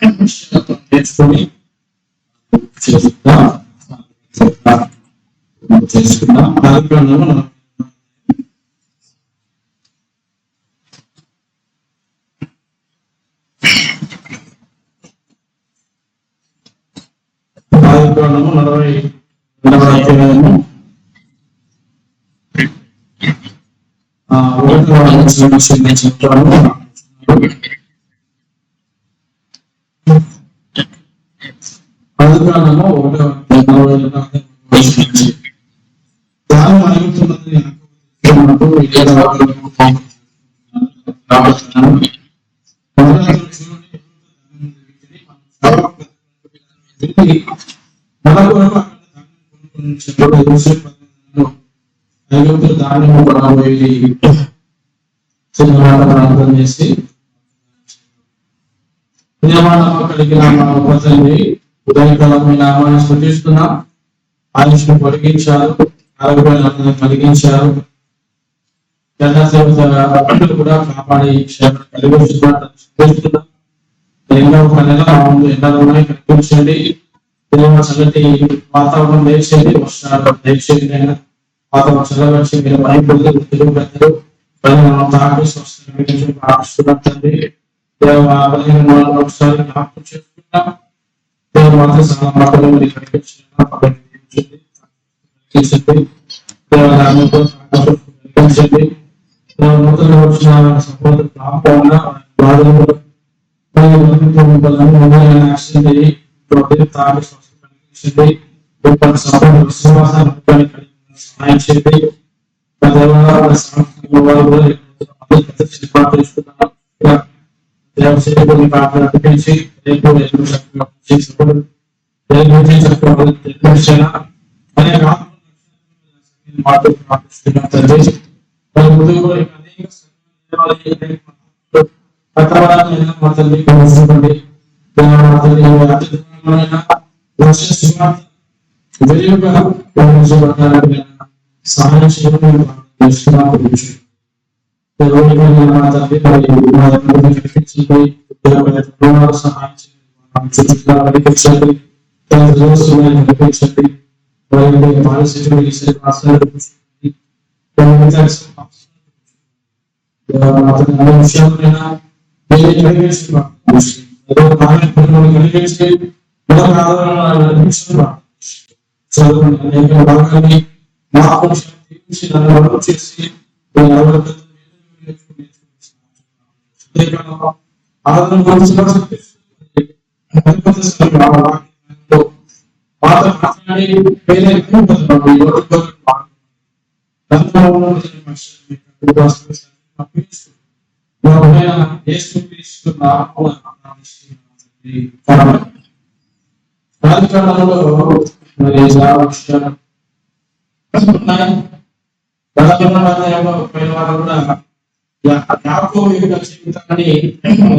నేర్చుకొని చేసుకుందాం. ఆదికాండము 42వ అధ్యాయము 1వ వచనం చెప్తాను. ఆదికాండము 1వ ధ్యానం అడుగుతున్నది ధాన్యము పడబోయేది ప్రార్థన చేసి కలిగిన మా ఉపతండ్రి ఉదయకాలం మీ నామాన్ని స్తుతిస్తున్నాం. ఆయుష్ను పొడిగించారు, ఆరోగ్యాలను కలిగించారు, పంటలు కూడా కాపాడి కలిగిస్తున్నాం. ఎన్నో ఒక నెల ఎండలు ఉన్నాయి, కనిపించండి. చల్లటి వాతావరణం దయచేయండి, వర్షాలు దయచేయండి. అయినా వాతావరణం చల్లవచ్చి మీరు భయపడి తెలుగు పెద్దలు ప్రార్థిస్తుంది. ఒకసారి జ్ఞాపకం చేసుకున్నాం. మాత్రం చాలా మాటలు మరి కనిపించండి. నూతన వచ్చిన సపోర్ట్ కాకుండా సహాయం చేయండి. సహాయం చేయడం చేసి యాకోబు యొక్క జీవితాన్ని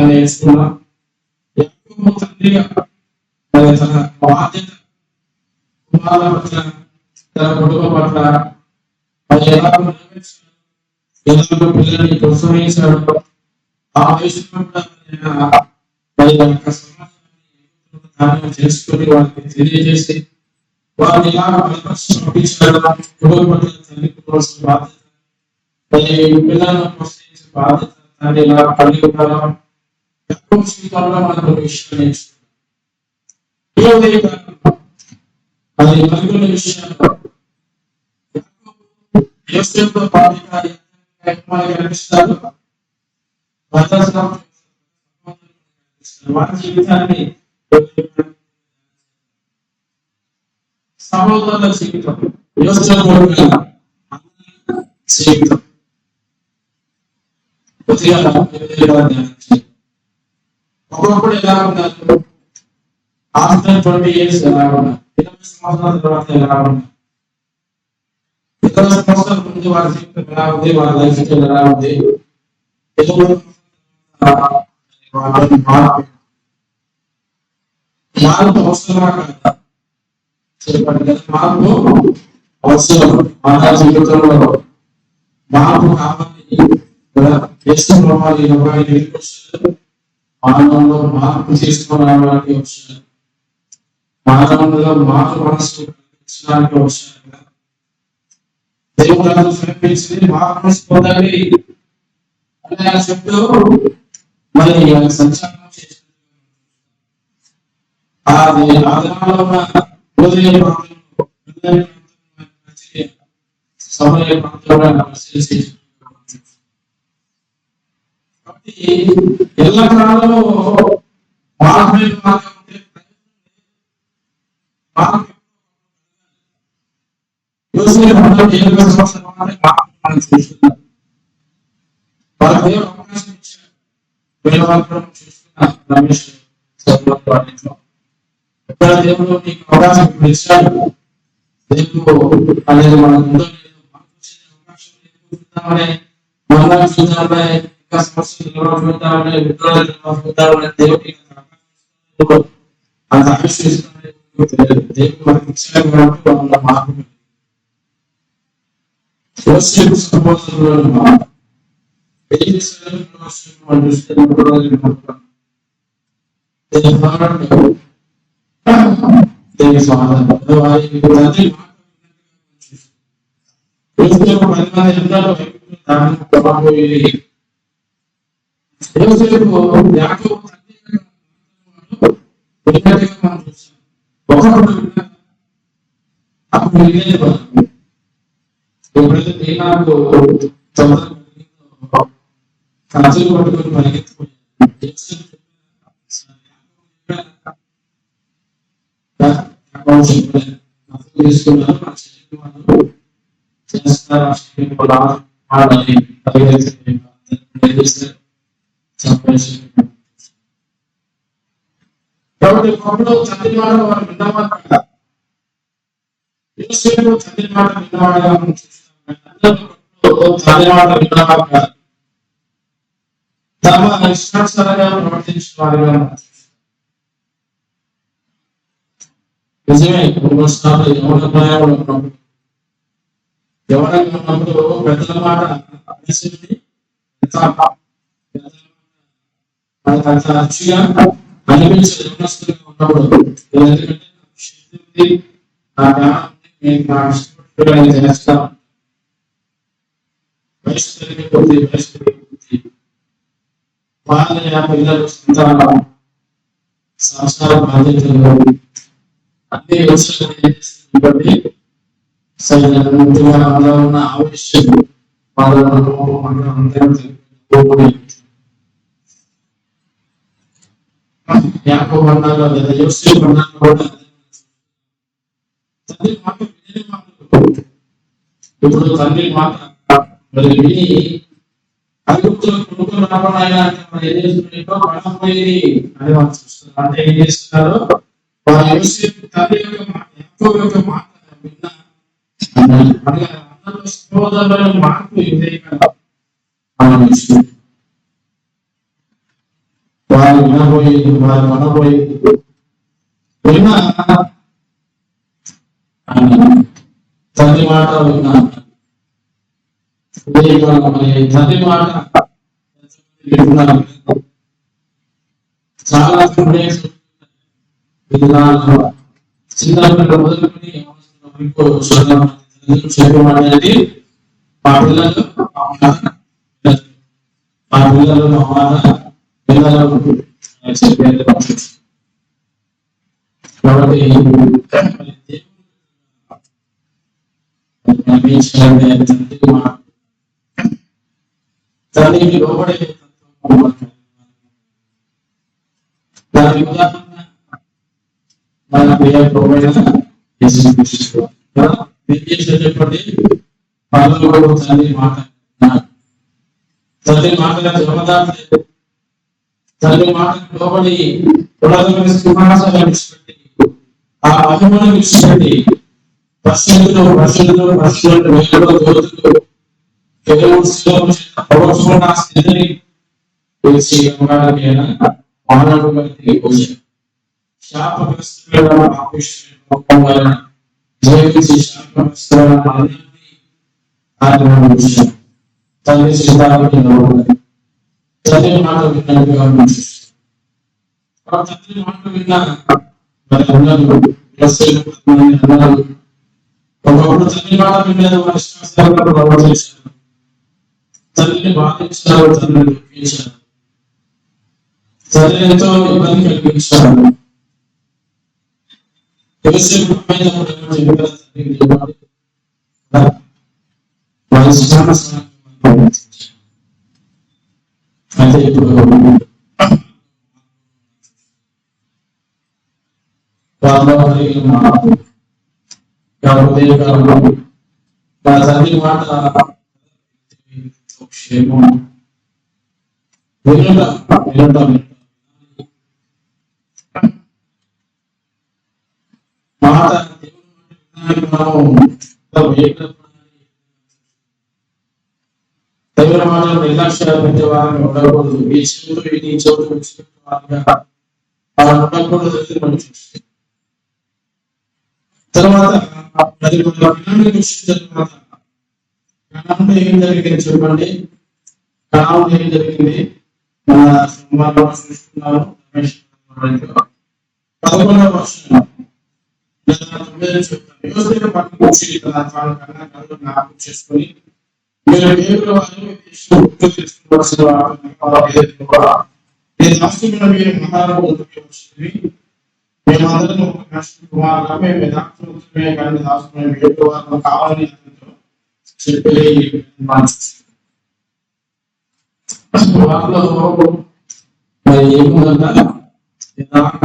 నేర్చుకున్నాం. యాకోబు తండ్రిగా తన బాధ్యత కుమారుల పట్ల, తన కుటుంబం పట్ల ఎలాగో పిల్లల్ని ప్రోత్సహించాడు. ఆ వయసులో చేసుకుని వారికి తెలియజేసి వారిని ఎలా పంపించాడు. కుటుంబ పట్ల తల్లికి బాధ్యత, పిల్లలను ప్రోత్సహించే బాధ్యత తండ్రి ఎలా కలిగి ఉన్నారో జీవితంలో మనకు విషయాలు నేర్చుకున్నాం. అది కలిగిన విషయాలు కనిపిస్తారు. వారి జీవితాన్ని సహోదరుల జీవితం, జీవితం ఒకప్పుడు ఎలా ఉన్నారు, ఆఫ్టర్ 20 years ఎలా ఉన్నారు, 20 సంవత్సరాల తర్వాత ఎలా ఉన్నారు, 20 సంవత్సరాల ముందు వారి జీవితం ఎలా ఉంది, వారి లైఫ్ స్టైల్ ఎలా ఉంది, మార్పు అవసరమా కాదా చెప్పండి. మార్పు అవసరం. మన జీవితంలో మార్పు కావాలి కదా. మానవుల్లో మార్పు తీసుకురావడానికి వచ్చారు, మానవుల్లో మార్పు మనసు కలిగించడానికి వచ్చారు. దేవుడు సమర్పించింది మార్పు పొందాలి అని ఆయన చెప్తూ మరి సంచారం చేసిన అది ఆదిలో ఉన్న హృదయ ప్రాంతంలో సమయ ప్రాంతంలో పరిశీలించి కాబట్టి ఎల్ల కాలంలో మార్పు రమేష్ దేవుడు నీకు అవకాశం ఇచ్చాడు. దేవుడు అనేది మన చూద్దామనే ఇంకా సమస్యలు చూద్దామనే చూద్దామనే దేవుడికి అంత ఆవిష్కరిస్తున్నాడు. దేవుడు మనకి ఇచ్చాడు కాబట్టి వాళ్ళ మార్పు ఎప్పుడైతే నాకు కాజులు పట్టుకొని పరిగెత్తుకుని తీసుకున్నారు చేస్తారు కాబట్టి ఒకప్పుడు తండ్రి మాట వారు విన్నమాట తండ్రి మాట విన్నవాడుగా తండ్రి మాట విన్నవాడుగా తమ ఇష్టానుసారంగా ప్రవర్తించిన వారుగా నిజమే. ఎవరైనా ఉన్నప్పుడు పెద్దల మాట అచ్చుగా అనిపించే ఉన్నప్పుడు చేస్తాం. పిల్లలు సంతానం సంసార బాధ్యతలు అన్ని విషయాలు ఉన్న ఆవేశం యాకోబు అన్నాలో లేదా యోసేపు అన్నాలో కూడా తండ్రి మాట వినే మాటలు ఇప్పుడు తండ్రి మాట మరి విని ఐగుప్తులో కొనుక్కొని రావడం అంటే ఏం చేస్తున్నారో పడపోయి అని వాళ్ళు చూస్తున్నారు. అంటే ఏం చేస్తున్నారు, వారు యోసేపు తండ్రి యొక్క మాట యాకోబు యొక్క మాట విన్నా సహోదరుల మార్పు వారు వినబోయి వారు మనబోయి విన్నా తండ్రి మాట విన్నా తండ్రి మాట చాలా చిన్న మొదలుకొని చెప్పడం అనేది మా పిల్లలు పిల్లలు చెప్పేది. కాబట్టి తండ్రికి లోబడే దానికి ఉదాహరణ మన ప్రియ చెప్పండి. పాలనలో తండ్రి మాట తండ్రి మాటగా జమదారు తండ్రి మాటకు లోబడి పురాతన సింహాసనం విడిచిపెట్టి ఆ మహిమను విడిచిపెట్టి పరిశుద్ధులు వేలలో దోతులు కేవలం పవర్ఫుల్ ఆ స్థితిని తెలిసి మానవుడు గారికి శాపగ్రస్తుల వలన జీవించి శాపగ్రస్తుల తల్లి సిద్ధాంతం తల్లి మాట విన్నట్టుగా వారు తండ్రి మాట విన్నా మరి అన్నారు అన్నారు. ఒకప్పుడు తండ్రి మాట వినలేదు, వారి ఇష్టానుసారంగా ప్రవర్తించారు, తల్లిని బాధించారు, తల్లిని నొప్పించారు, తల్లి ఎంతో ఇబ్బంది కలిగించారు. యోసేపు అయితే ఇప్పుడు తల్లి మాట క్షేమం వినటం మాట దైవ మాటలు నిర్లక్ష్యాలు పెట్టే వారిని ఉండకూడదు. ఈ చెవులు ఈ చెవులు ఉండకూడదు. తర్వాత ఏం జరిగింది చెప్పండి. కణంలో ఏం జరిగింది? చూస్తున్నారు 11వ వర్షం చేసుకుని మీరు దేవుడు వచ్చింది. మేమందరం ఒక కుమారుగా మేము యథార్థమే కానీ దాసుకునే దేవుడు వారిని కావాలని చెప్పి వారిలో మరి ఏముందంట యథార్థ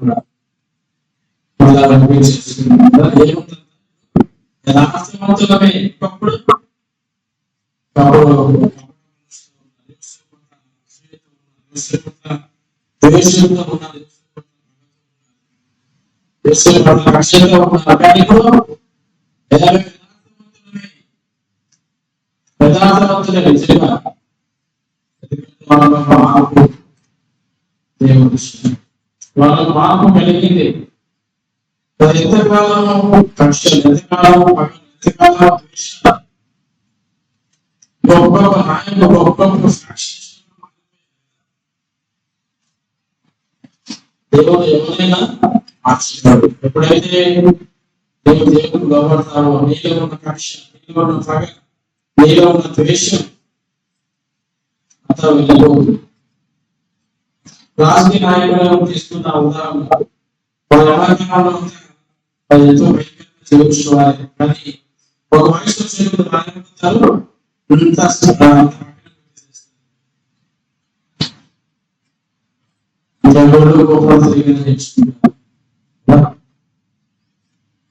కూడా యథార్థవంతులమే ఒకప్పుడు ద్వేషంతో ఉన్నారు, లక్ష్యంగా ఉన్నారు. కానీ ఇప్పుడు యథార్థవంతులే నిజంగా మార్పు దేవుడు వాళ్ళకు మార్పు కలిగింది. ఎంతకాలము కక్షలు, ఎంతకాలము ఎంతకాలం గొప్ప నాయకులు గొప్ప దేవుడు ఎవరైనా ఆశ్చర్యడు. ఎప్పుడైతే దేవుడు లోపడతావో నీలో ఉన్న కక్ష, నీలో ఉన్న పగ, నీలో ఉన్న ద్వేషం అంతా వెళ్ళిపోదు. రాజకీయ నాయకులను తీసుకున్న ఉదాహరణ వాళ్ళ ఎలాగంలో ఎంతో చేయించుకోవాలి. కానీ ఒక వయసులో చేతులు రాయబడతారు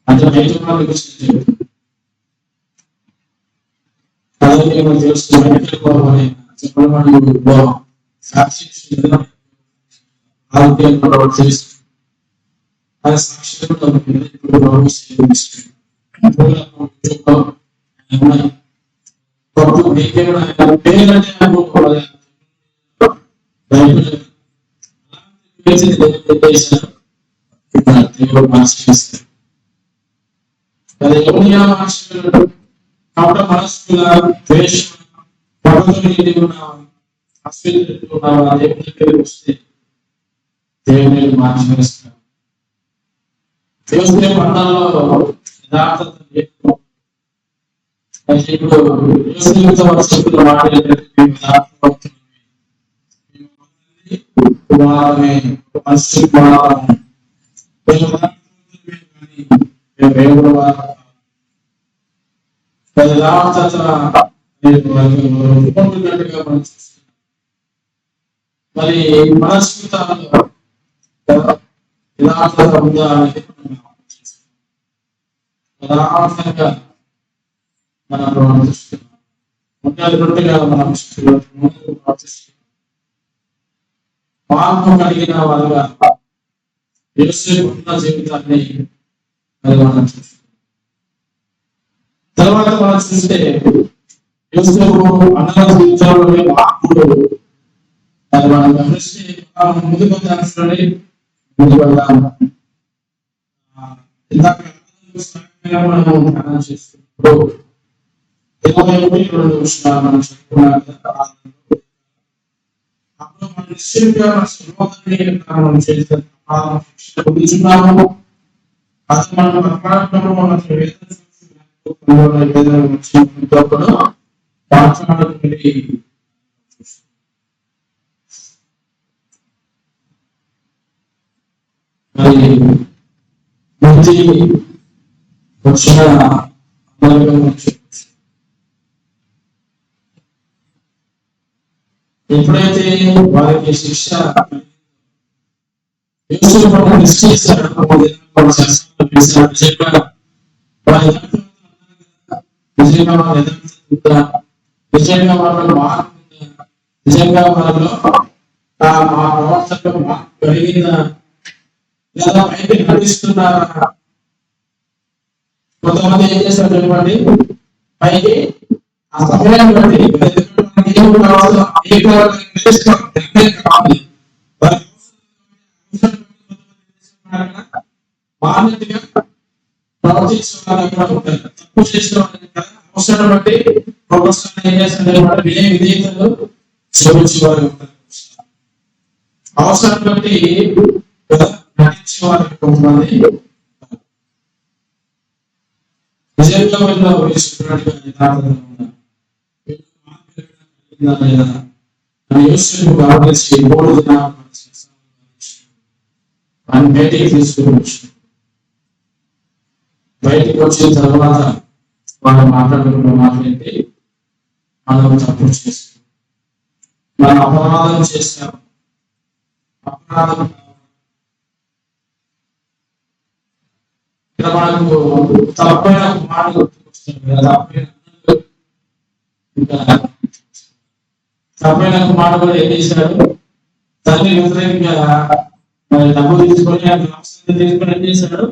అంటే బయట వాళ్ళకి తెలుసుకోవాలి. సాక్షి మనస్సుల ద్వేషం వస్తే దేవుని మార్చివేస్తారు. దేవుని పంటల్లో యథార్థత లేదు. ఇప్పుడు వర్షకులు మరి మన జీవితాల్లో యథార్థత ఉందా అనేది యథార్థంగా మనం ప్రవర్తిస్తున్నాం. ఉన్నట్టుగా మనం మార్పు కలిగిన వారుగా యేసుకున్న జీవితాన్ని మరి మనం చూస్తున్నాం. తర్వాత మనం చూస్తే యేసుకు అన్న జీవితంలోని మార్పులు అది మనం గమనిస్తే ముందుకు దాని ముందుకు వెళ్దాం. ఇందాక మనం ధ్యానం చేస్తున్నప్పుడు 21 మనం చెప్పుకున్నాం. మన నిశ్చయంగా మనం చేసే శిక్ష పొందుతున్నాము. అది మనం పరమాత్మను మన మాట్లాడుకుని మరి బుద్ధి వచ్చిన ఎప్పుడైతే వారికి శిక్ష నిశ్చయిస్తాడు నిజంగా వాళ్ళలో మార్పు నిజంగా వాళ్ళలో మా ప్రవర్తనలో మార్పు కలిగిందా లేదా బయట నటిస్తున్నారా? కొంతమంది ఏం చేస్తారు చెప్పండి, పైకి ఆ సమయాన్ని బట్టి తప్పు చేసిన అవసరం బట్టి ఏం చేస్తారు, విధేయతలు శ్రమించేవారు ఉంటారు. అవసరం బట్టి నటించే వారు కొంతమంది నిజంగా బయటికి తీసుకోవచ్చు. బయటికి వచ్చిన తర్వాత వాళ్ళు మాట్లాడుకున్న మాట్లాడి మనం తప్పు చేస్తాం, మనం అపరాధం చేస్తాం. అపరాధం ఇక్కడ మనకు తప్పైన మాట గుర్తుకొస్తుంది కదా, తప్పైన మాట కూడా ఏం చేశాడు, తల్లి వ్యతిరేకంగా డబ్బు తీసుకొని తీసుకొని ఏం చేశాడు,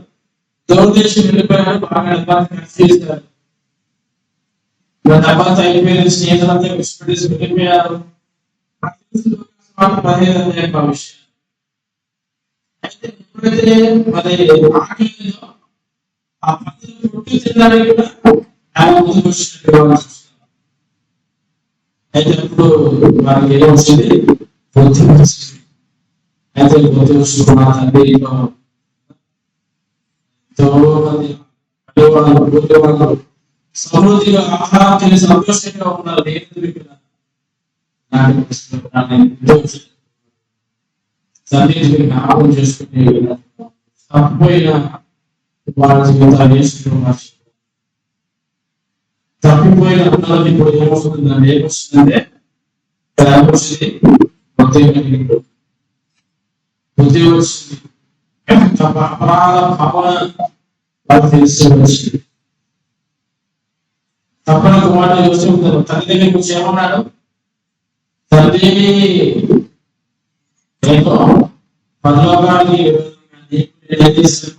దూరదేశం వెళ్ళిపోయాడు. బాగా డబ్బాలు చేశాడు. డబ్బాతో అయిపోయిన స్నేహితులంతా విడిచిపెట్టేసి వెళ్ళిపోయారు. విషయం అయితే ఎప్పుడైతే మరి ఆకలిలో ఆ పద్ధతి పుట్టి తినడానికి కూడా ఆయన ముందుకు వచ్చినట్టు అయితే అప్పుడు వారికి ఏం వచ్చింది, బుద్ధి వచ్చింది. అయితే బుద్ధి వచ్చిన తండ్రి సమృద్ధిగా ఆహారం తిని సంతోషంగా ఉన్నారు. తండ్రి జ్ఞాపకం చేసుకునే తప్పిపోయిన వాళ్ళ జీవితాలు తప్పిపోయిన అన్నది ఇప్పుడు ఏమవుతుందండి, ఏమొస్తుందంటే బుద్ధి వచ్చింది. అపరాధ భావన వాళ్ళు తెలిసి వచ్చింది. తప్పన కుమారుడు చూస్తూ ఉంటారు. తల్లి దగ్గరికి వచ్చి ఏమన్నాడు, తల్లి పరలోకానికి చేసిన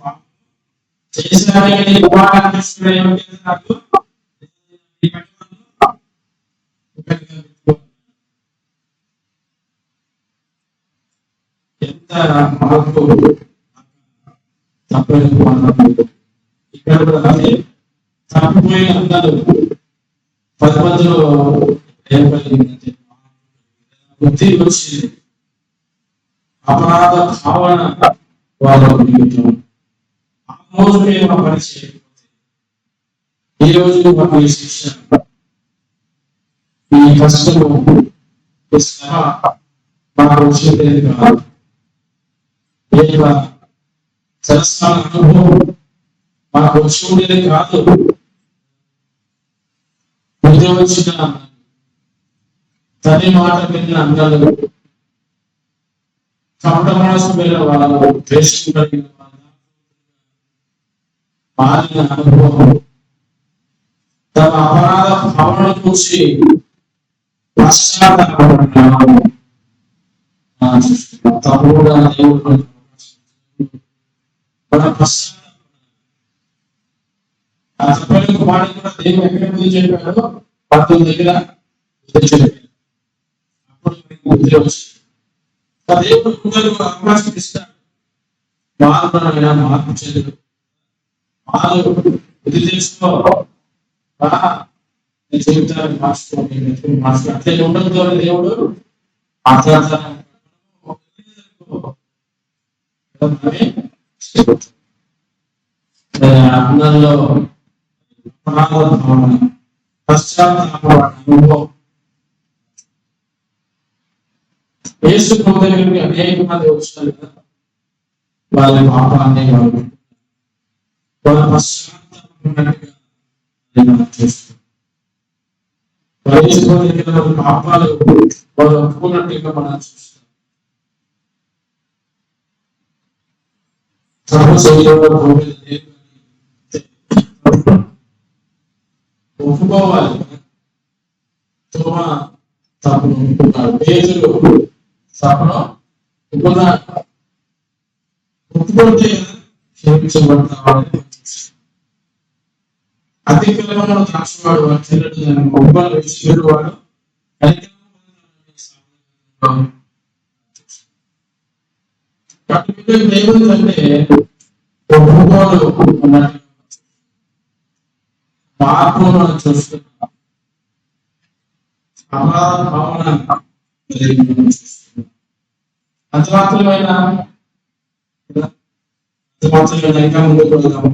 ఎంత మార్పు తప్పని ఇక్కడ కూడా తప్పిపోయిన అందరూ 10 మందిలో ఏర్పడిందంటే బుద్ధి వచ్చింది. అపరాధ భావన వాళ్ళ ఆ రోజు మేము పని చేయకపోతే ఈ రోజు మాకు ఈ శిక్ష, ఈ కష్టము, ఈ శ్రమ మాకు వచ్చేది కాదు. సరస్వాల అనుభవం మాకు వచ్చి ఉండేది కాదు. బుద్ధి వచ్చిన తల్లి మాట విన్న అందరూ కపటమాసం వెళ్ళిన వాళ్ళు, ద్వేషం కలిగిన వాళ్ళు, మారిన అనుభవం తమ అపరాధ భావన చూసి పశ్చాత్తాపడ్డారు. తప్పుగా దేవుడు ఆ తప్పని కుమారుడు కూడా దేవుడు ఎక్కడ బుద్ధి చెప్పాడో 19 దగ్గర బుద్ధి చెప్పాడు. అప్పుడు బుద్ధి వచ్చింది. దేవుడు పిల్లలకు అవకాశం ఇస్తాడు. మారునైనా మార్పు చెందుడు, మారు బుద్ధి చేసుకో, నీ జీవితాన్ని మార్చుకోండి. అట్లే ఉండదు దేవుడు ఆచారాన్ని మనమే అందరిలో పశ్చాత్తాపం యేసు ప్రభు దగ్గరికి అనేక మంది వచ్చారు కదా, వాళ్ళ పాపాన్ని వాళ్ళ పశ్చాత్తాపం చూస్తారు. యేసు ప్రభు దగ్గర వాళ్ళ పాపాలు వాళ్ళు ఒప్పుకున్నట్టుగా మనం చూస్తాం. ఒప్పుకోవాలి. తప్పును ఒప్పుకున్నాడు, పేతురు తప్పును ఒప్పుకున్నాడు. ఒప్పుకుంటే క్షమించబడతామని అతి కాలంలో ద్రాక్షవాడు ఒప్పలు విసిరు వాడు ఏముందంటే ఒప్పుకోలు మార్పును మనం చూస్తున్నాం. అపరాధ భావన అంత మాత్రమేనా ఇంకా ముందుకు వెళ్దాము.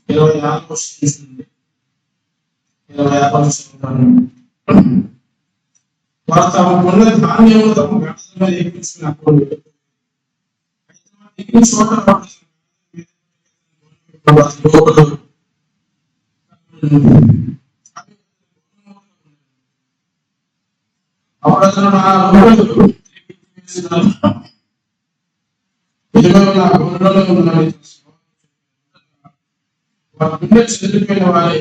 26 క్వశ్చన్స్ ఉంది. 26 వారు తమకున్న ధాన్యము తమ గంటల మీద ఎక్కించినప్పుడు చోట అప్పుడు అతను నా చదివిపోయిన వారి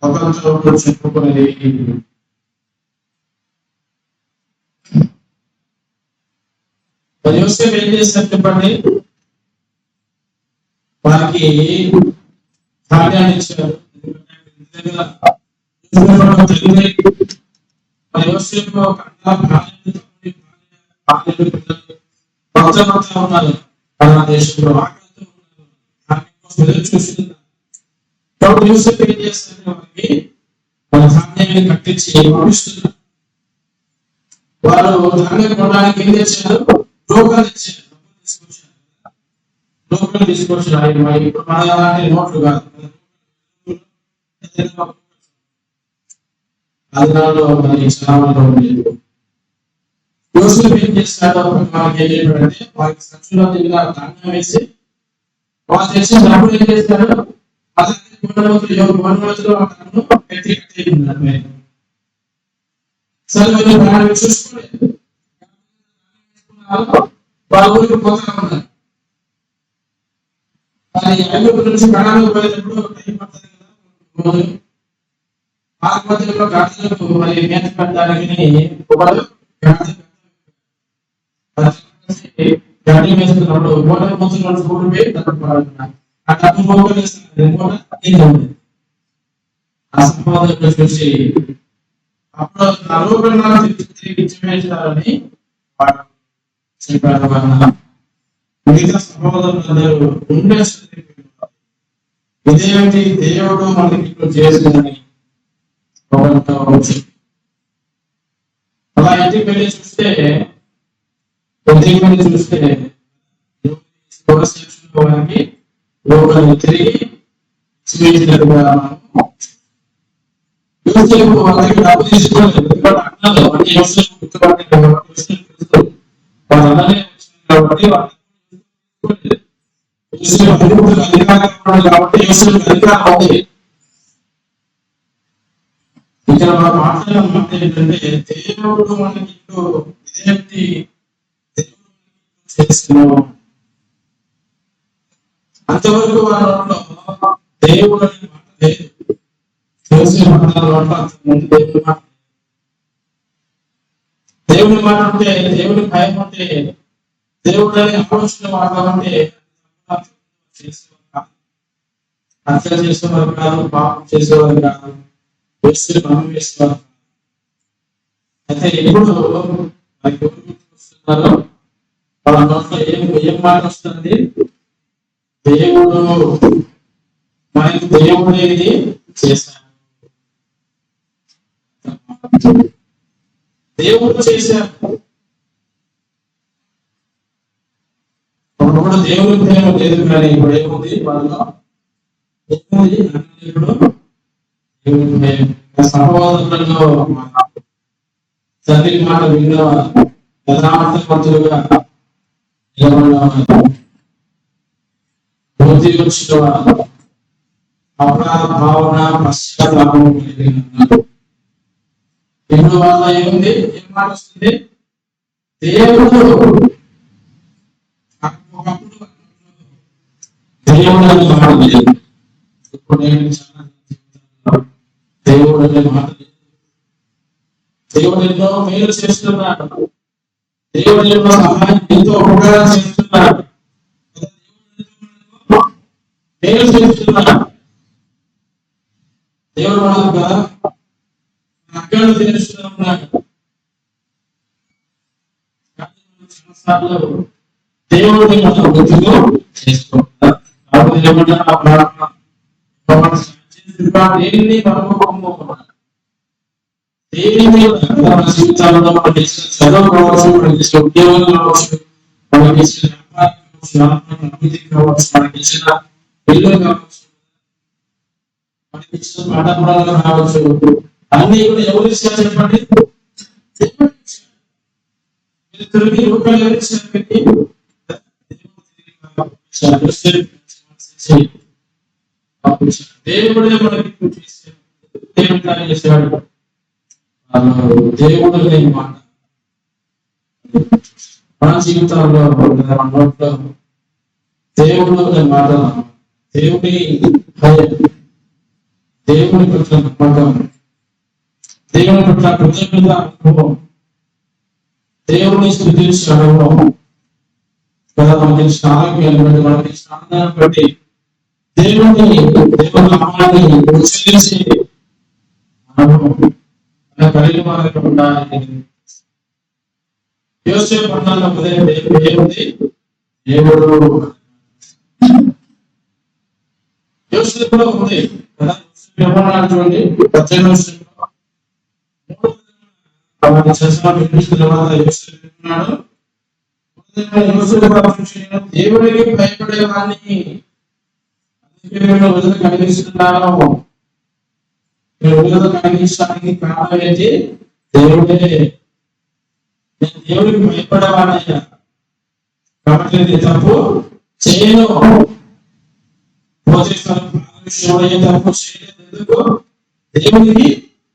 ఒకరితో చెప్పుకునేది. యోసేపు ఏం చేశారు చెప్పండి? వారికి ధాన్యాన్ని ఇచ్చారు. యోసేపు ఉన్నారు మన దేశంలో చూస్తున్నారు. కాబట్టి యోసేపు ఏం చేస్తారు? వారికి మన ధాన్యాన్ని కట్టించి పంపిస్తున్నారు. వారు ధాన్యం కొనడానికి ఏం చేశారు? టోకన్ ఇచ్చారు. టోకన్ తీసుకొచ్చారు. ఇప్పుడు మన అలాంటి నోట్లు కాదు, ఆదినాల్లో మరి చాలా ఉండేది. యోసేపు ఏం చేస్తాడో మనకి ఏం చెప్పాడంటే వారికి సంచులో దగ్గర ధాన్యం వేసి వాళ్ళు చేసిన డబ్బులు ఏం చేస్తాడు? సరే చూసుకోలేదు. వాళ్ళ ఊరికి పోతా ఉన్నారు. అది ఐదు నుంచి కణాలకు పోయేటప్పుడు టైం పడుతుంది కదా. ఆకుపత్రిలో గాడిదలకు మరి మేత పెట్టడానికి ఒకడు గడ్డి వేస్తున్నప్పుడు మోటార్ ముందు స్కూల్ పోయి తట్టుకోవాలన్నారు. ఆ డబ్బు మోటార్ వేస్తున్నారు. ఆ సంపాదన చూసి అప్పుడు నా రూపాయలు తిరిగి ఇచ్చివేస్తారని చెప్పారు. మిగతా సహోదరులందరూ ఉండే ఇదేమిటి దేవుడు మనకి చేసిందని అలా ఇంటికి వెళ్ళి చూస్తే వారికి లోపలిని తిరిగి స్వీకరించినట్టుగా వాళ్ళకి డబ్బు తీసుకోలేదు. వాళ్ళందరినీ కాబట్టి కాబట్టి అధికారం ఉంది. ఇక్కడ మనం మాట్లాడిన మాట ఏంటంటే దేవుడు మనకి ఇదేంటి చేస్తున్నాం అంతవరకు వాళ్ళ దేవుడు అనే మాట లేదు. తెలిసి మాట్లాడాలంటే దేవుడి మాట, దేవుని మాట ఉంటే, దేవుని భయం ఉంటే, దేవుడు అనే ఆలోచన మాట్లాడాలంటే హత్య చేసేవారు కాదు, పాపం చేసేవారు కాదు, వేస్తే మనం వేసేవారు. అయితే ఎప్పుడు వస్తున్నారు వాళ్ళ నోట్లో ఏం మాట వస్తుంది? దేవుడు మనకి దేవుడు ఏది చేశాడు. దేవుడు చేశారు. ఒకప్పుడు దేవుడి ప్రేమ లేదు, కానీ ఇప్పుడు ఏముంది వాళ్ళలో? ఏముంది? ఇప్పుడు దేవుడి ప్రేమ. సహోదరులలో తండ్రి మాట విన్న యథార్థవంతులుగా అపరాధ భావన పశ్చాత్తాపం కలిగిన ఇప్పుడు వాళ్ళ ఏముంది? ఏం మాట వస్తుంది? దేవుడు దేవుడు అనే మాట లేదు. ఇప్పుడు నేను చాలా దేవుడు అనే మాట లేదు. దేవుడు ఎన్నో మేలు చేస్తున్నాడు. దేవుడు ఎన్నో సహాయం, ఎంతో ఉపకారం చేస్తున్నాడు. మేలు చేస్తున్నాడు. దేవుడు మనకు కదా అక్కడ తెలుస్తున్నాడు. దేవుడిని మనం గుర్తుకు చేసుకుంటాం. దేనిని మన జీవితాలలో మనకి చదువు కావచ్చు, మనకి ఉద్యోగం కావచ్చు, మనకి అభివృద్ధి కావచ్చు, మనకి ఇచ్చిన ఇల్లు కావచ్చు, మనకి ఇచ్చిన పాఠశాలలు కావచ్చు, అన్ని కూడా ఎవరు ఇచ్చారు చెప్పండి? తిరిగి రూపాయలు ఎవరు ఇచ్చారు? దేవుడే మనకి దేవుడు కార్యం చేసేవాడు. దేవుడు లేని మాట మన జీవితంలో దేవుడు లేని మాట, దేవుని భయం, దేవుని పట్ల నమ్మకం, దేవుని పట్ల కృతజ్ఞత అనుభవం, దేవుని స్తుతించే అనుభవం కదా. మనకి స్నానం బట్టి, మనకి స్నానాన్ని బట్టి దేవుని నామాన్ని ఉచ్చరించి అనుభవం కలిగి మనకు ఉండాలి. యోసేపు పట్టణంలో దేవుడు యోసేపులో ఉంది కదా. వ్యవహారాలు చూడండి, 18వ దేవుడికి భయపడే వాడిని విడుదల కలిగిస్తున్నాను. విడుదల కలిగించడానికి కారణం ఏంటి? దేవుడే. నేను దేవుడికి భయపడేవాడయ్యా, కాబట్టి నేను తప్పు చేయను. తప్పు చేయలేదు. ఎందుకు? దేవుడికి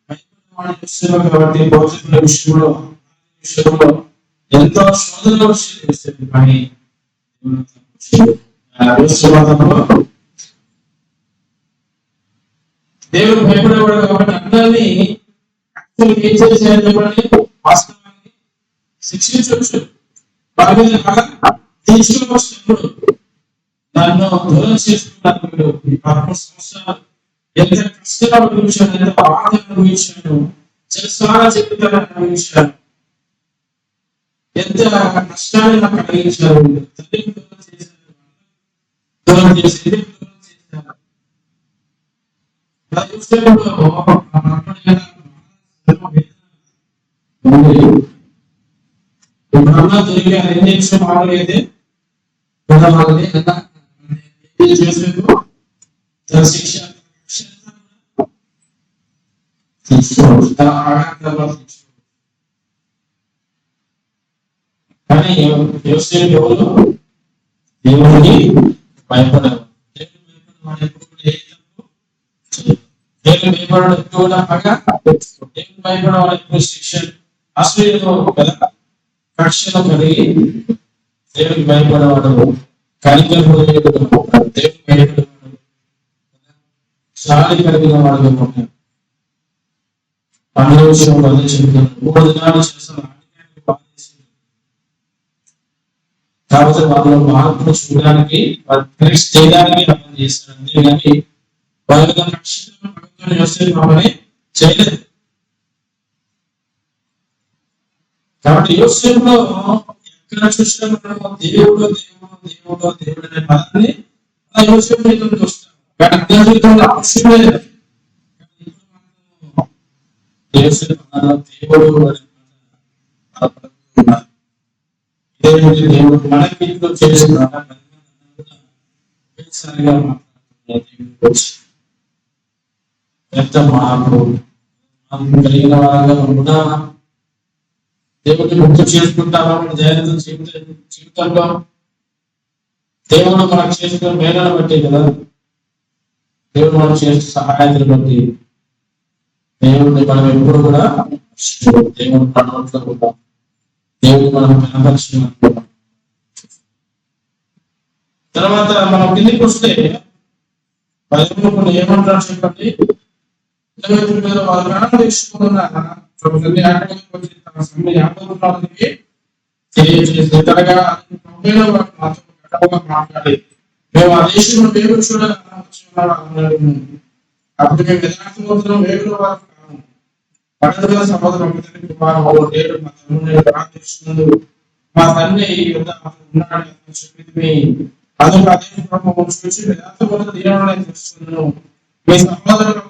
భయపడేవాడి విషయంలో కాబట్టి భౌతికుల విషయంలో ఎంతో శోధన చేస్తుంది. కానీ దేవుడు భయపడేవాడు కాబట్టి అందరినీ ఏం చేసేయాలి చెప్పండి? వాస్తవానికి శిక్షించవచ్చు, వారి మీద తీసుకోవచ్చు. దాన్ని దూరం చేసుకున్నాను. 11 సంవత్సరాలు ఎంత కష్టాలు అనుభవించాను, ఎంత బాధ అనుభవించాను, చిరసాల జీవితాన్ని అనుభవించాను, ఎంత కష్టాన్ని నాకు కలిగించారు. తల్లి దూరం చేశారు, దూరం చేసేది దూరం చేశారు. ఇప్పుడన్నా దొరికే ఏం చేసే మామూలు అయితే వాళ్ళని చేసేందుకు శిక్ష కానీ యోసేపు ఎవరు? దేవుడికి భయపడరు. దేవుడు భయపడడం ఎక్కువ దేవుడు భయపడడం ఎక్కువ శిక్ష అసలు కదా. కక్షను కలిగి దేవుడికి భయపడేవాడు, కనికరము దేవుడికి భయపడేవాడు, చాలి కలిగిన వాడు. పండుగ విషయంలో అదే చెప్తాను. 3 దినాలు చేస్తాను కాబట్టి వాళ్ళలో మార్పును చూడడానికి, చేయడానికి అర్థం చేస్తారు. అంతేగాని వాళ్ళ కక్షను యోసేపు చేయలేదు. కాబట్టి యోసేపులో ఎక్కడ చూసినా దేవుడు దేవుడు దేవుడు దేవుడు అనే పదాన్ని యోసేపు చూస్తాం. కానీ అర్థం జీవితంలో అవసరమే లేదు. యోసేపు దేవుడు బాధపడుతున్నారు. ఇదేమిటి దేవుడు మనకి ఇంట్లో చేస్తున్నారా? ఎంత మార్పు కలిగిన వారంగా కూడా దేవుడిని గుర్తు చేసుకుంటామా? మన దైనందిన జీవితంలో దేవుడు మనకు చేస్తున్న మేలను బట్టి కదా, దేవుడు మనం చేస్తున్న సహాయాన్ని బట్టి దేవుడిని మనం ఎప్పుడు కూడా దేవుడు పడవట్లో కూడా దేవుడు మనం కనపరిచిన తర్వాత మనం కిందికి వస్తే కొన్ని ఏమంటారు చెప్పండి. వాళ్ళు ప్రాణం తీసుకున్న మాట్లాడి మేము ఆ దేశంలో వేగులు చూడాలి. అప్పుడు మేము యథార్థవంతులం వేగుల వారు కాము. పడదల సహోదరం మా తండ్రి ఉన్నాడు చెప్పింది. అదొక అదే చూసి యథార్థవంతుల దీనంలో తెలుస్తున్నాను. మీ సహోదరులు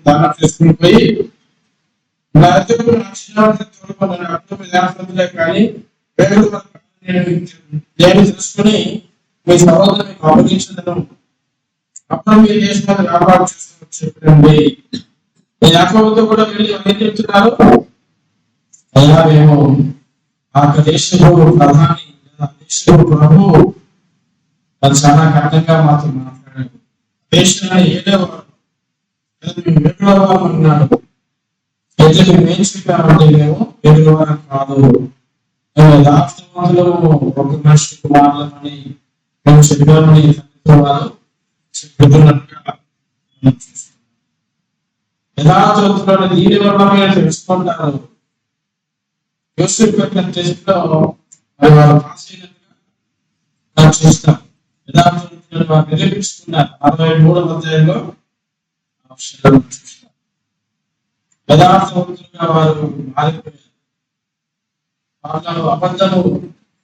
దానం చేసుకుని పోయి కానీ తెలుసుకుని మీ సహోదరుని అప్పగించడం. అప్పుడు మీరు దేశంలో వ్యాపారం చేస్తూ చెప్పండి. యాకోబుతో కూడా వెళ్ళి ఏం చెప్తున్నారు? అలా మేము ఆ దేశంలో ప్రధాని దేశంలో ప్రభు అది చాలా కఠినంగా మాత్రం మాట్లాడాడు. దేశాన్ని ఏడేవారు అన్నాడు. అయితే మేము ఏం చెప్పామంటే మేము ఏడువారం కాదు, మేము యథార్థవంతులము ఒక మనిషి కుమారులమని మేము చెప్పామని వారు చెప్తున్నట్టుగా యథార్థవంతులను దీని వల్ల మీరు తెలుసుకుంటారు. యోసేపు పెట్టిన టెస్ట్ లో వాళ్ళు పాస్ అయినట్టుగా చూస్తారు. యథార్థవంతులను వారు నిరూపించుకున్నారు. 63వ అధ్యాయంలో యథార్థవంతులుగా వారు మారిపోయారు. వాళ్ళలో అబద్ధము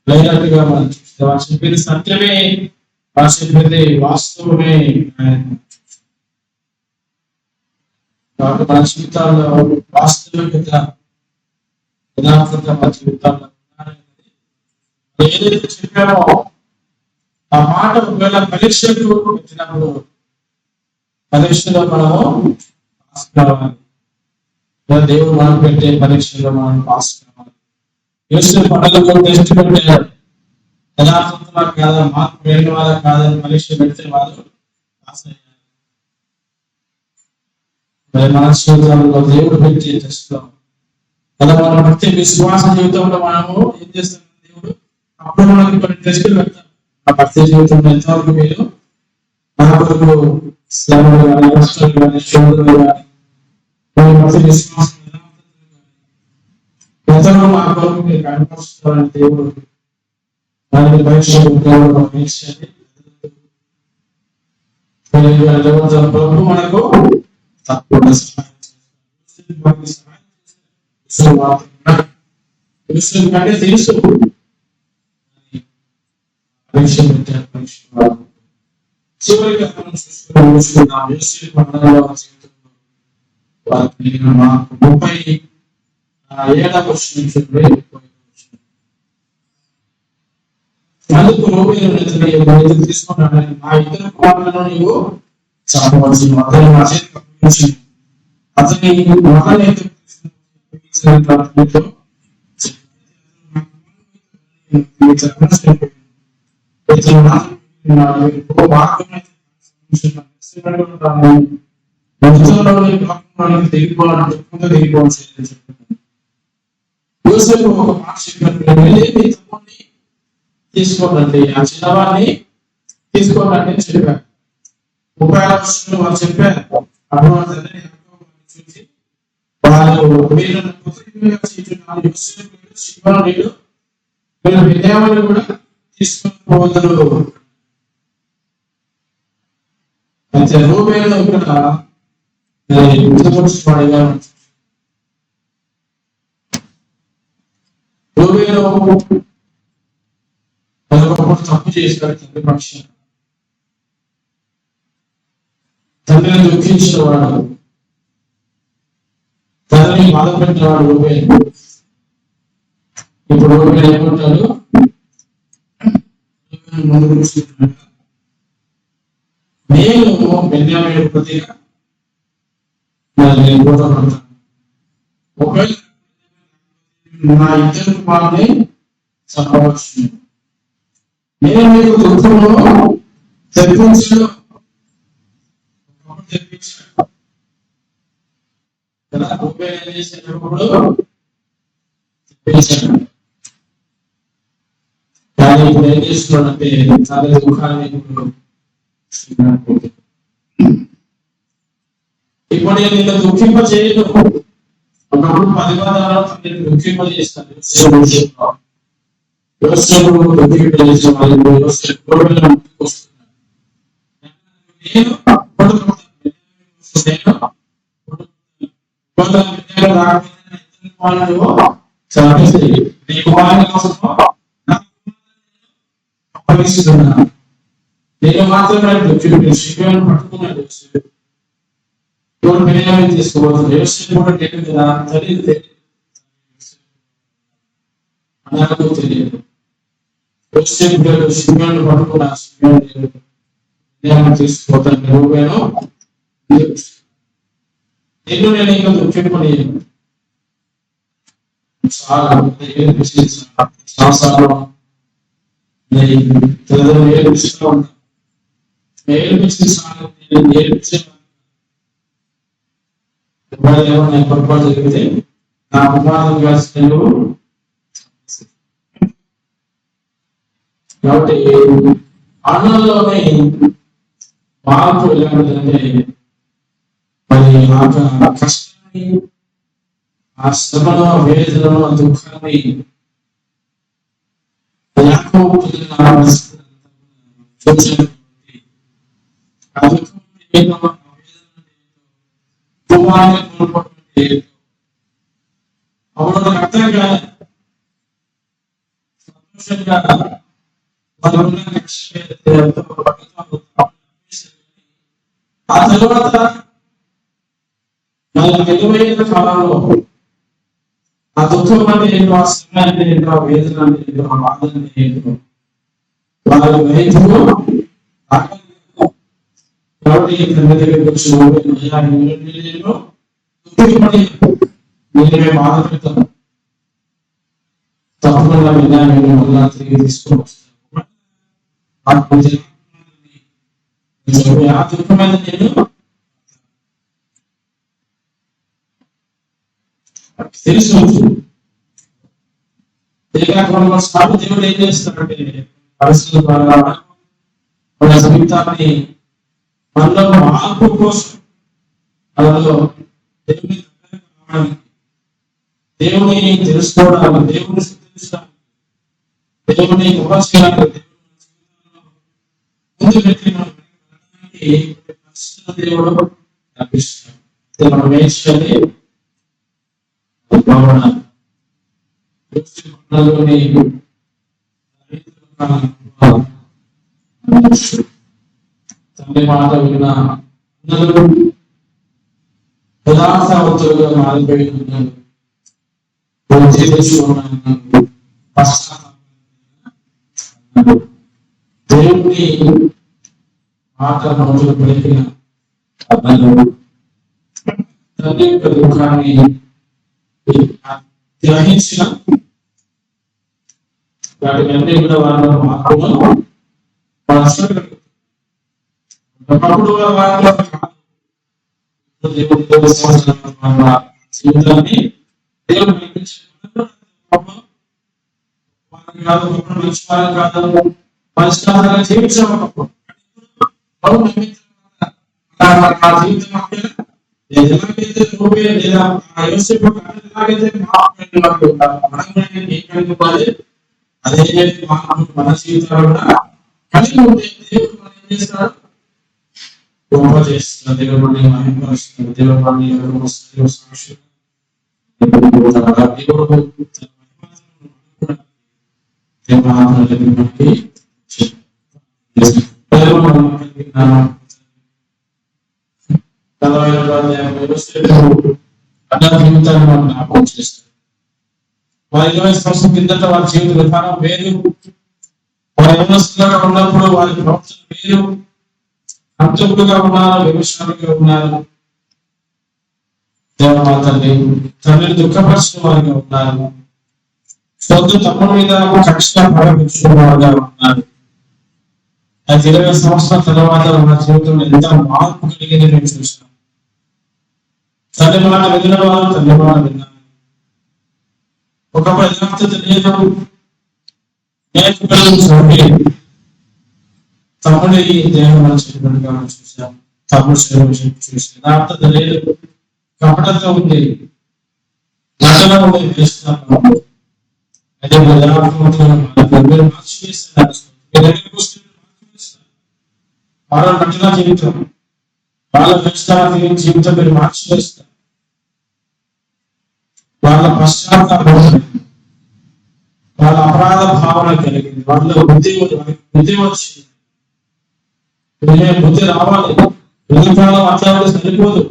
లేనట్టుగా మనం చూస్తాం. వారు చెప్పేది సత్యమే, వారు చెప్పేది వాస్తవమే. కాబట్టి మన జీవితాల్లో వాస్తవికత యథార్థత మన జీవితాల్లో ఏదైతే చెప్పామో ఆ మాట ఒకవేళ పరీక్షకు వచ్చినప్పుడు పరీక్షలో మనము పాస్ కావాలి. దేవుడు మనం పెట్టే పరీక్షలో మనం పాస్ కావాలి. యోసేపు పండుగలో టెస్ట్ పెట్టారు. యథార్థత కాదా, మార్పు వేయడం వాళ్ళ కాదని పరీక్ష పెడితే వాళ్ళు పాస్ అయ్యారు. మన జీవితంలో దేవుడు పెట్టే టెస్ట్ లో కదా మన ప్రతి విశ్వాస జీవితంలో మనము ఏం చేస్తున్నాం? దేవుడు అప్పుడు మనకి కొన్ని టెస్టులు పెడతాం. ఆ భక్తి జీవితంలో ఎంతవరకు మీరు నా కొరకు శ్రమలు కానీ కష్టాలు కానీ శోధనలు కానీ ప్రతి విశ్వాసం ఎంతలో మా కొరకు మీరు కనపరుస్తారని దేవుడు దానికి పరీక్ష ప్రభు మనకు తప్పకుండా కంటే తెలుసు చివరిగా మనం చూసుకున్నాం. 37వ వచనం అందుకు రూబేలు తీసుకున్నాడు. మా ఇద్దరు కుమారులను నీవు చంపవలసిన అతని మా చేతికి అప్పగించి అతని మహానేత తీసుకోండి, ఆ చిన్నవాడిని తీసుకోండి అని చెప్పారు. 36 వర్షంలో వాళ్ళు చెప్పారు. చూసి వాళ్ళు వీళ్ళని వినయాలు కూడా తీసుకొని పోగలరు. అయితే రూబేలు ఇక్కడ వాడిగా రూబేలు తప్పు చేశాడు. తండ్రి పక్షం తండ్రిని దుఃఖించిన వాడు, తండ్రిని బాధపెట్టిన వాడు రూబేలు. ఇప్పుడు ఏమంటారు నేను బెన్యామీను ప్రతిగా నేను పోతాను. ఒకవేళ నా ఇద్దరు కుమారుని చంపవచ్చు. నేను మీకు దుఃఖంలో తెప్పించాను కదా. ఏం చేసినప్పుడు తెప్పించాను. కానీ ఇప్పుడు ఏం చేస్తున్నాడంటే చాలా దుఃఖాన్ని ఇప్పుడు నేను ఇలా దుఃఖింప చేయను. ఒకప్పుడు 10 పదాలను నేను దుఃఖింప చేస్తాను. నేను మాత్రమే శిబిరాన్ని పట్టుకున్నాడు. బెన్యామీను తీసుకోవచ్చు. యోసేపు కూడా తెలియదు కదా, తెలియదు నాకు తెలియదు. యోసేపు శిబిరాన్ని పట్టుకున్నా. బెన్యామీను తీసుకోవద్దని రూబేను నిన్ను నేను ఇంకా దుఃఖింపని సంవత్సరాలు నేర్పిస్తూ ఉంటాను. నేర్పించే ఏమన్నా పొరపాటు జరిగితే నా కుమారుడు కాల్సిన కాబట్టి అన్నల్లోనే మార్పు ఎలాంటిదంటే మరి ఆ కష్టాన్ని, ఆ శ్రమను, వేదనను, దుఃఖాన్ని అప్పుడు అర్థం కాదు. సంతోషంగా ఆ తర్వాత మన విలువైన కాలంలో ఆ దుఃఖం అంటే ఏంటో, ఆ శ్రమ అంటే ఏంటో, ఆ వేదన అంటే ఏంటో, ఆ బాధ అంటే ఏంటో వాళ్ళ వైద్యులు కాబట్టి తండ్రి దగ్గరికి వచ్చి నేనే బాధ పెడతాను. తప్పకుండా విధానం వల్ల తిరిగి తీసుకొని వస్తాను. ఆ దుఃఖమైన నేను తెలుసు. దేవుడు ఏం చేస్తాడంటే పరిస్థితుల ద్వారా మన జీవితాన్ని మనలో మార్పు కోసం అందులో దేవుని తెలుసుకోవడానికి, దేవుని తెలుసుకోవడానికి, దేవుని ఉపయోగించడానికి ముందు పెట్టిన దేవుడు కనిపిస్తాడు. మనం ఏం చేయాలి? తల్లి మాట విన్న అందరూ యథార్థవంతులుగా మారిపోయి ఉన్నారు. దేవుని మాట రోజులు పలికిన తల్లి యొక్క దుఃఖాన్ని గ్రహించిన వాటికన్నీ కూడా వాళ్ళ మార్పును ఒకప్పుడు వాళ్ళ జీవితాన్ని దేవుడు కాదు, మంచి వారు కాదు, పరిష్కారంగా జీవించకపో అదే మన జీవితాలు కూడా కలిగి ఉంటే దేవుడు మనం ఏం చేస్తాడు? గొప్ప చేస్తున్నాడు. దేవుడు మహిమపరుస్తున్నాడు. దేవుడు సాక్షి జీవితాన్ని మనం జ్ఞాపకం చేస్తాడు. వారి 20 సంవత్సరం కిందట వారి జీవిత విధానం వేరు, వారి యవనస్తులుగా ఉన్నప్పుడు వారి ప్రవర్తన వేరు, అంతకులుగా ఉన్నారు, వ్యవసాయులుగా ఉన్నారు. దేవమా తండ్రిని దుఃఖపరిచిన వారిగా ఉన్నారు. సొంత తమ్ముడి మీద కక్ష ప్రకటించిన వారుగా ఉన్నారు. అది 20 సంవత్సరాల తర్వాత నా జీవితంలో ఎంత మార్పు కలిగింది నేను చూసాను. తల్లి మాట విన్న వారు తల్లి మాట విన్నారు. ఒక యథార్థత లేదు, తమ్ముడి దేహం చెప్పినట్టుగా చూసాం. తమ్ముడు శరీరం చూసి యథార్థత లేదు, కపటత ఉంది, నటన ఉంది, వేస్తున్నాను. అదే వాళ్ళ నటన జీవితం, వాళ్ళ వేస్తానికి జీవితం మీరు మార్చివేస్తారు. వాళ్ళ పశ్చాత్తాపం, వాళ్ళ అపరాధ భావన కలిగింది, వాళ్ళ బుద్ధి వచ్చింది. బుద్ధి రావాలి. ఎదురుకాలం అట్లా సరిపోదు,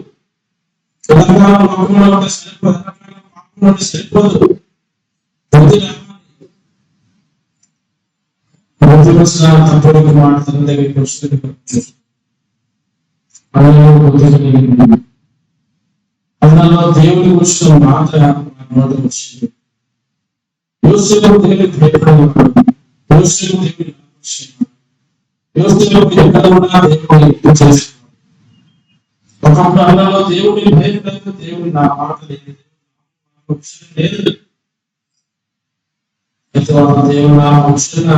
ఎదురుకాలం లోకంలో ఉంటే సరిపోదు, పాపంలో ఉంటే సరిపోదు. బుద్ధి రావాలి. బుద్ధి వచ్చిన తప్పుడు మాట తన దగ్గరికి వస్తుంది. బుద్ధి కలిగింది. అందులో దేవుడి వచ్చిన మాట నోటి వచ్చింది. యోసేపు దేవుడికి భయపడేవాడు, యోసేపు దేవుడిని ఆకర్షించాడు, యోసేపు ఎక్కడ ఉన్నా దేవుడిని ఎక్కువ చేసేవాడు. ఒకప్పుడు అందులో దేవుడిని భయపడలేదు, దేవుడి నా మాట లేదు, లేదు. అయితే దేవుడు నా వంశంగా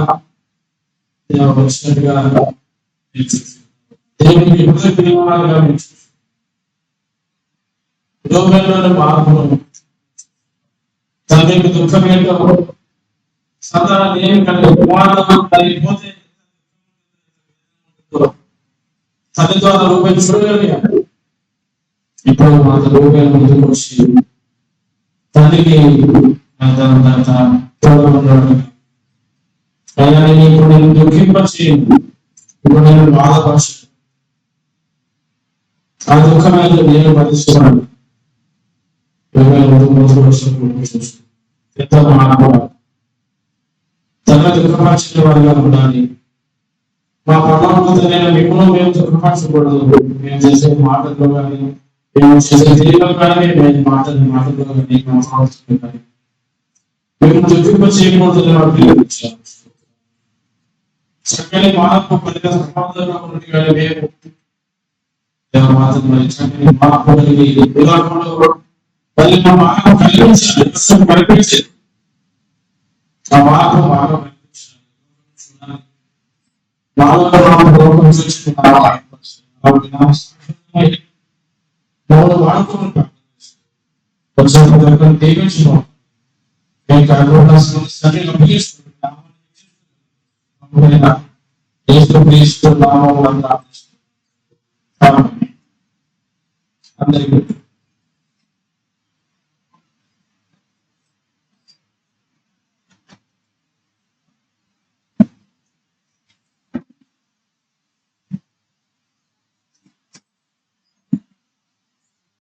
వచ్చినట్టుగా దేవుడికి ఎప్పుడు పిలవాలుగా లోకంలోని మార్పులు, తండ్రికి దుఃఖం ఏంటో సంతానం ఏమి కంటే కుమారుడు కలిగిపోతే తల్లి ద్వారా రూపాయలు చూడగలిగాడు. ఇప్పుడు మా రూపాయలు ముందుకు వచ్చి తల్లికి అయ్యా నేను ఇప్పుడు నేను దుఃఖింపచేయండి, ఇప్పుడు నేను బాధపరచు, ఆ దుఃఖమైన నేను భరిస్తున్నాను. ఎంతో మార్పు, తన దుఃఖపరిచిన వారిగా ఉండాలి. మా పట్టణంతో నేను మిమ్మల్ని మేము దుఃఖపరచకూడదు. మేము చేసే మాటల్లో కానీ, మేము చేసే తెలియలో కానీ, మేము మాటల్లో కానీ, కానీ మేము దుఃఖింపచేయకూడదు. చక్కని మార్పు పరిగణ సమాధానంగా ఉన్నట్టు కానీ మేము చక్కని మార్పు కలిగి మళ్ళీ మా మార్గం కలిగించాలి, కనిపించింది. ఆ మార్గం బాగా కనిపించాలి. వాడుకుంటాం దీవించుకోండి. మీకు అనుభవం సరైన అందరికీ